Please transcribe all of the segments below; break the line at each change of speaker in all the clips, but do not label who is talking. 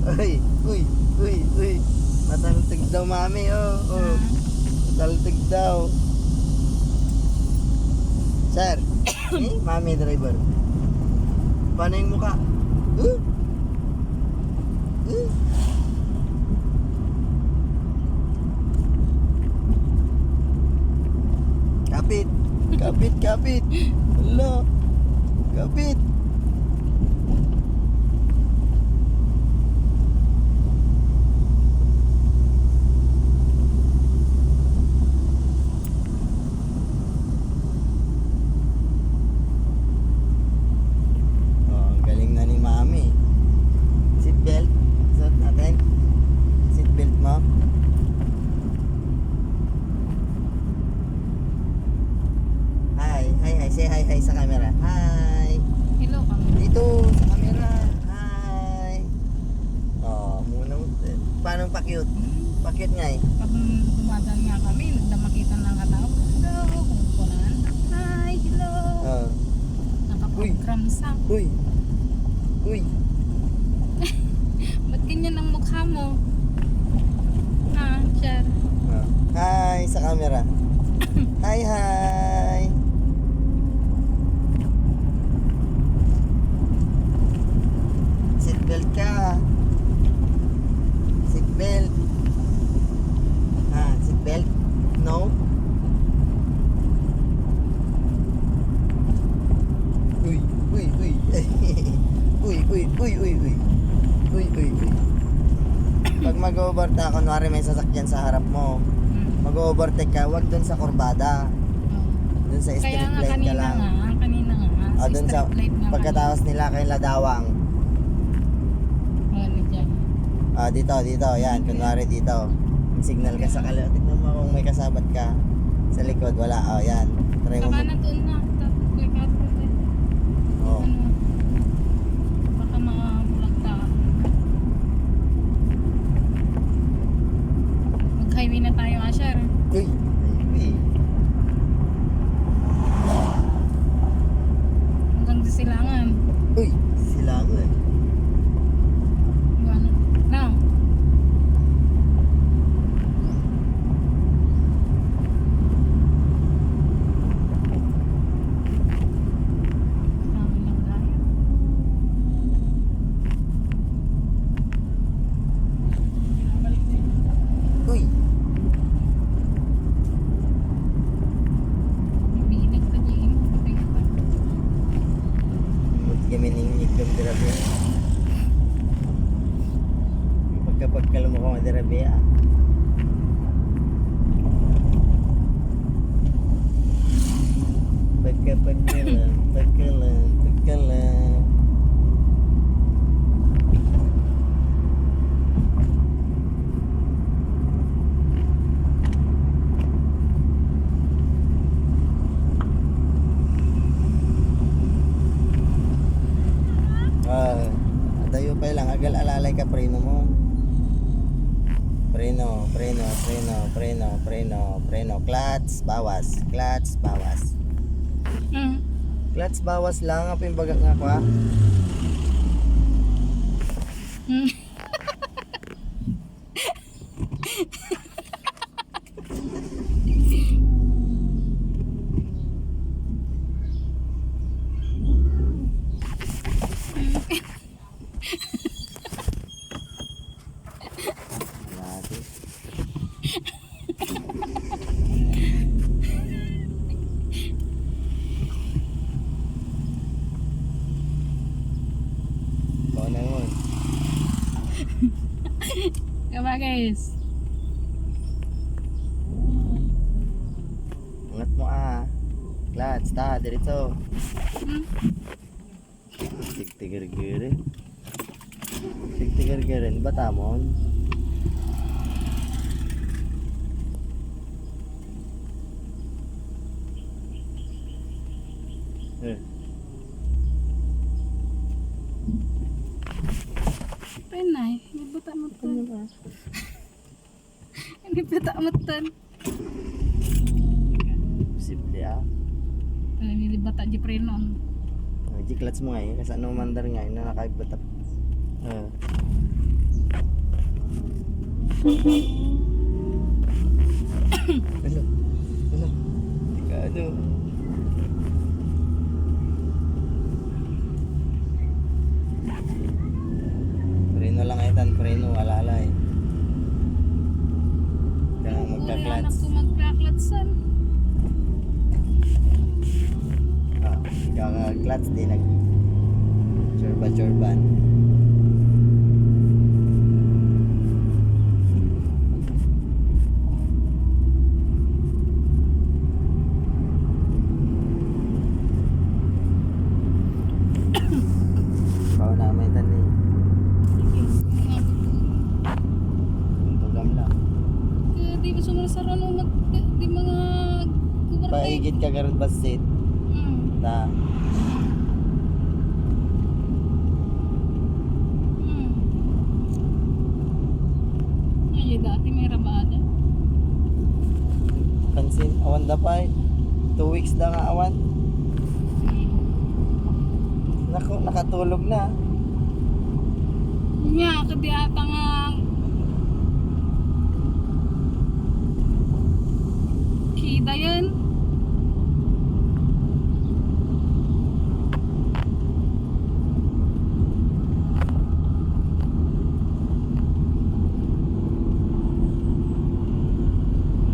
Uy, uy, uy, uy. Mataltig daw mami, oh. Oh. Mataltig daw. Sir, mami driver. Paano yung mukha? Huh? Huh? Kapit. Kapit, kapit. Hala. Kapit. Say hi, hi sa camera. Hi.
Hello kami.
Dito sa camera. Hi. Oh, muna mo. Paano pa-cute? Pa-cute nga eh.
Pag dumadaan nga kami, nagdamakita ng katao. Hello, kumukunan. Hi, hello. Nakapag-cramsak.
Uy. Uy.
Ba't ganyan ang mukha mo? Sir.
Hi sa camera. Hi, hi. Seatbelt ka. Seatbelt. Seatbelt. No. Uy, uy, uy. Uy, uy, uy, uy, uy. Uy, uy, uy. Pag mag-overtake, kunwari may sasakyan sa harap mo, mag-overtake ka, wag dun sa kurbada. Dun sa street
Kaya nga
light ka
kanina
lang.
nga.
Dun sa pagkatapos nila kay Ladawang. Dito, yan, kunwari dito. Signal ka sa kaliwa. Tignan mo kung may kasabat ka sa likod, wala. Yan. Try mo.
Saka na doon na. Click out ko eh.
Oh.
Baka makabulagta. Mag-highway na tayo, Asher.
Uy. Uy.
Hanggang sa silangan.
Uy. Silangan.
Now.
Uy.
Binig ka dyan.
Mut kami ningig kang dirabe. Pagkapagkala mo ko nga dirabe Pagkalang. Dayo pa lang, agal alalay ka preno mo. Preno, clutch, bawas. Clutch, bawas lang, apa yung bagak nga ko ha?
Kaya guys.
Angat mo clutch, diretso. Tigtigar-girin, batamon.
Penay, hindi bata mo to. Hindi bata mo to.
Posible
Hindi bata di prenon.
Di clutch mo kasi ano mandar nga, nakakaibot. Ano? Ano? Hindi ka ano? Preno lang itan, preno, alalay. Kaya
Uri anak
magka-clutch.
ko magkaklatsan.
Ah, kaka-clutch din nag chorba-chorban. Pao namin tan ni
Sige, mga buto.
tugam lang.
Kaya di ba sumunod sa rano di mga kubarte.
Paigid ka karon basit
Hmm.
ta
Hmm. Ay, dati may rabada.
pansin awan da pa 2 weeks da nga awan.
Hmm.
Nako, nakatulog na.
Nya, kadi ata nga kida yan.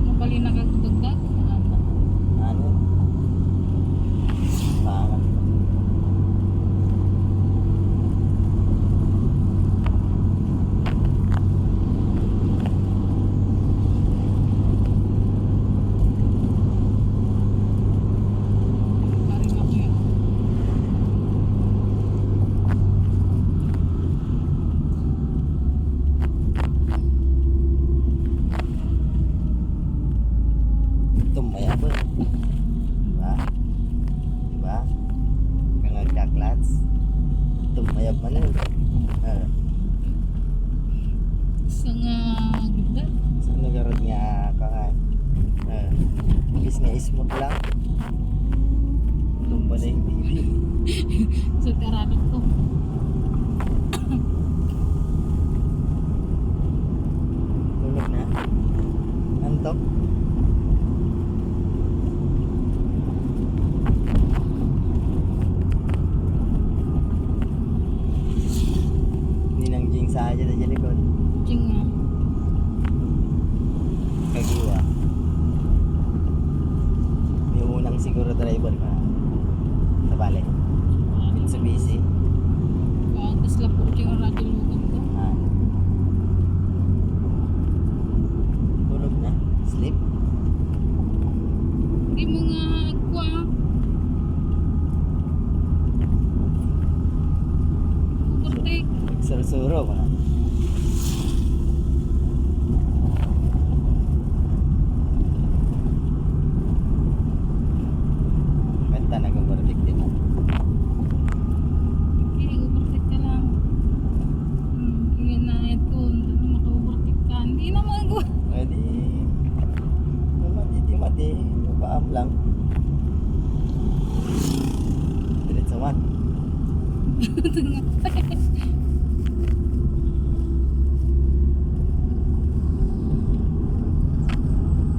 Mabali na kagdagdag.
Ano? Pangat.
Bari na ko yan.
Tumaya ba? Diba? Diba? Kang nagka-clutch. Tumayab man yun.
Sa nga gudad.
Sa nagarod nga kaka. Bis nga ismot lang. Tumba na yung TV.
Sa karanot ko.
Tulog na. Antok. Ninang jing sa aja na dyan likod.
Ching nga.
Kagiwa. Yung unang siguro driver ka. Sa bale. Mitsubishi.
Tapos lapo ching ang radyo lugan ko.
Ah. Tulog na. Sleep.
Di mo nga agwa. Kukurtik.
Sursuro ba na? Kanta nag-overtake din na.
Kaya kukurtik ka lang. Kaya na ito. Maka-kukurtik ka. Hindi na magawa.
Pwede. Mati. Paam lang. Diretso man.